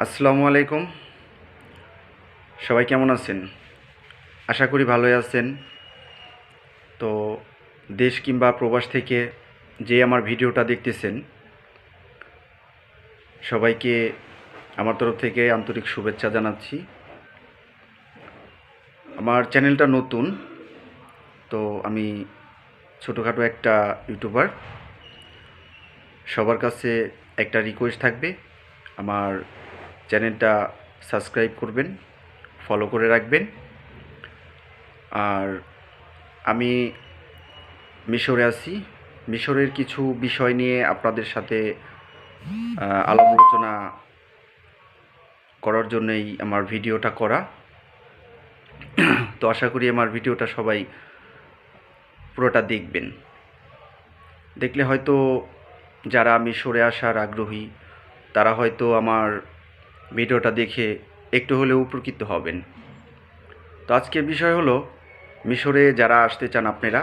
আসসালামু আলাইকুম। সবাই কেমন আছেন? আশা করি ভালোই আছেন। তো দেশ কিংবা প্রবাস থেকে যে আমার ভিডিওটা দেখতেছেন, সবাইকে আমার তরফ থেকে আন্তরিক শুভেচ্ছা জানাচ্ছি। আমার চ্যানেলটা নতুন, তো আমি ছোটোখাটো একটা ইউটিউবার। সবার কাছে একটা রিকোয়েস্ট থাকবে, আমার চ্যানেলটা সাবস্ক্রাইব করবেন, ফলো করে রাখবেন। আর আমি মিশরে আছি। মিশরের কিছু বিষয় নিয়ে আপনাদের সাথে আলাপ আলোচনা করার জন্যই আমার ভিডিওটা করা। তো আশা করি আমার ভিডিওটা সবাই পুরোটা দেখবেন। দেখলে হয়তো যারা মিশরে আসার আগ্রহী, তারা হয়তো আমার ভিডিওটা দেখে একটু হলেও উপকৃত হবেন। তো আজকের বিষয় হলো, মিশরে যারা আসতে চান আপনারা,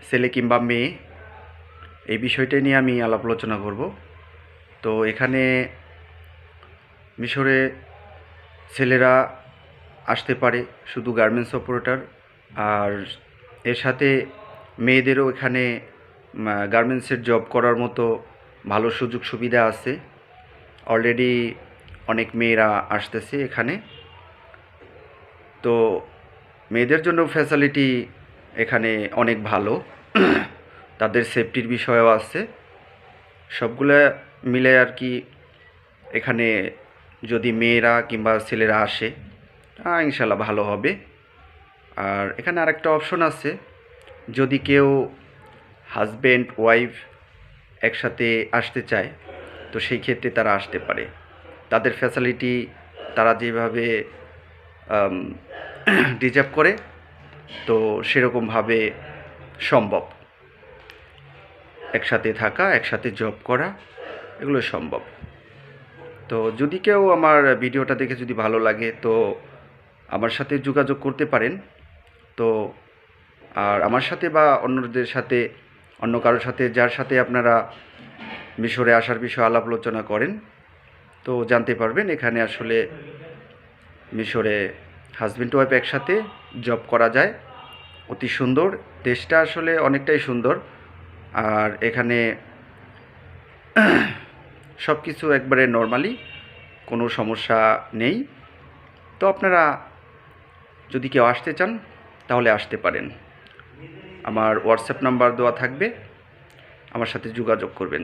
ছেলে কিংবা মেয়ে, এই বিষয়টাই নিয়ে আমি আলাপ আলোচনা করব। তো এখানে মিশরে ছেলেরা আসতে পারে শুধু গার্মেন্টস অপারেটর, আর এর সাথে মেয়েদেরও এখানে গার্মেন্টসের জব করার মতো ভালো সুযোগ সুবিধা আছে। অলরেডি অনেক মেয়েরা আসতেছে এখানে। তো মেয়েদের জন্য ফ্যাসিলিটি এখানে অনেক ভালো, তাদের সেফটির বিষয়ও আছে। সবগুলো মিলে আর কি, এখানে যদি মেয়েরা কিংবা ছেলেরা আসে ইনশাল্লাহ ভালো হবে। আর এখানে আরেকটা অপশন আছে, যদি কেউ হাজব্যান্ড ওয়াইফ একসাথে আসতে চায়, তো সেই ক্ষেত্রে তারা আসতে পারে। তাদের ফ্যাসিলিটি তারা যেভাবে ডিজার্ভ করে, তো সেরকমভাবে সম্ভব। একসাথে থাকা, একসাথে জব করা, এগুলো সম্ভব। তো যদি কেউ আমার ভিডিওটা দেখে যদি ভালো লাগে, তো আমার সাথে যোগাযোগ করতে পারেন। তো আর আমার সাথে বা অন্যদের সাথে, অন্য কারোর সাথে, যার সাথে আপনারা মিশরে আসার বিষয়ে আলাপ আলোচনা করেন, তো জানতে পারবেন এখানে আসলে মিশরে হাজব্যান্ড ওয়াইফ একসাথে জব করা যায়। অতি সুন্দর, দেশটা আসলে অনেকটাই সুন্দর। আর এখানে সব কিছু একবারে নর্মালি, কোনো সমস্যা নেই। তো আপনারা যদি কেউ আসতে চান, তাহলে আসতে পারেন। আমার হোয়াটসঅ্যাপ নাম্বার দেওয়া থাকবে, আমার সাথে যোগাযোগ করবেন।